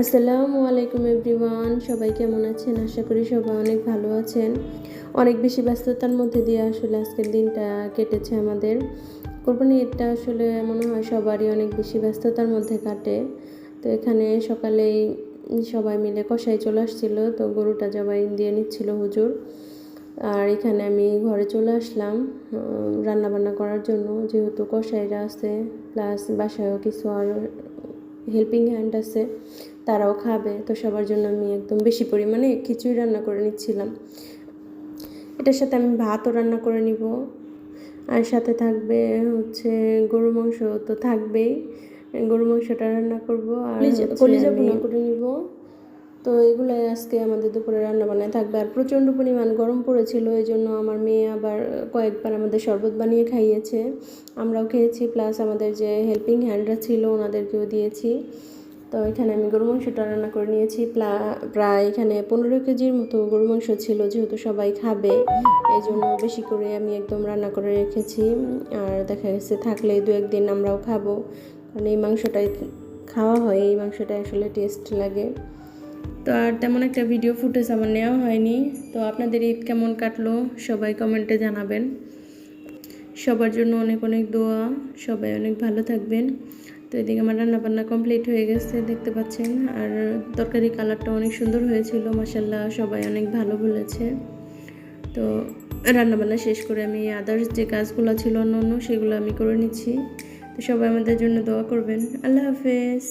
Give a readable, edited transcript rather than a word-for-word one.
আসসালামু আলাইকুম এভরিওয়ান, সবাই কেমন আছেন? আশা করি সবাই অনেক ভালো আছেন। অনেক বেশি ব্যস্ততার মধ্যে দিয়ে আসলে আজকের দিনটা কেটেছে আমাদের। কোরবানি ঈদটা আসলে মনে হয় সবারই অনেক বেশি ব্যস্ততার মধ্যে কাটে। তো এখানে সকালেই সবাই মিলে কষাই চলে আসছিল, তো গরুটা জবাই দিয়ে নিচ্ছিল হুজুর। আর এখানে আমি ঘরে চলে আসলাম রান্নাবান্না করার জন্য, যেহেতু কষাইরা আছে প্লাস বাসায়ও কিছু আর হেল্পিং হ্যান্ড আছে, তারাও খাবে। তো সবার জন্য আমি একদম বেশি পরিমাণে খিচুড়ি রান্না করে নিচ্ছিলাম। এটার সাথে আমি ভাতও রান্না করে নিব, আর সাথে থাকবে হচ্ছে গরু মাংস তো থাকবেই, গরু মাংসটা রান্না করব আর কলিজা ভুনা করে নিব। তো এগুলাই আজকে আমাদের দুপুরে রান্না বান্নায় থাকবে। আর প্রচণ্ড পরিমাণ গরম পড়েছিল, এই জন্য আমার মেয়ে আবার কয়েকবার আমাদের শরবত বানিয়ে খাইয়েছে, আমরাও খেয়েছি, প্লাস আমাদের যে হেল্পিং হ্যান্ডরা ছিল ওনাদেরকেও দিয়েছি। তো এখানে আমি গরু মাংসটা রান্না করে নিয়েছি, প্রায় এখানে 15 কেজির মতো গরু মাংস ছিল, যেহেতু সবাই খাবে এই জন্য বেশি করে আমি একদম রান্না করে রেখেছি। আর দেখা গেছে থাকলে 2-1 দিন আমরাও খাবো, কারণ এই মাংসটাই খাওয়া হয়, এই মাংসটাই আসলে টেস্ট লাগে। তো আর তেমন একটা ভিডিও ফুটেজ আমার নেওয়া হয়নি। তো আপনাদের ঈদ কেমন কাটলো সবাই কমেন্টে জানাবেন। সবার জন্য অনেক অনেক দোয়া, সবাই অনেক ভালো থাকবেন। তো এদিকে আমার রান্নাবান্না কমপ্লিট হয়ে গেছে দেখতে পাচ্ছেন, আর তরকারি কালারটা অনেক সুন্দর হয়েছিল, মাশাআল্লাহ সবাই অনেক ভালো বলেছে। তো রান্নাবান্না শেষ করে আমি আদার্স যে কাজগুলো ছিল অন্য সেগুলো আমি করে নিচ্ছি। তো সবাই আমাদের জন্য দোয়া করবেন। আল্লাহ হাফেজ।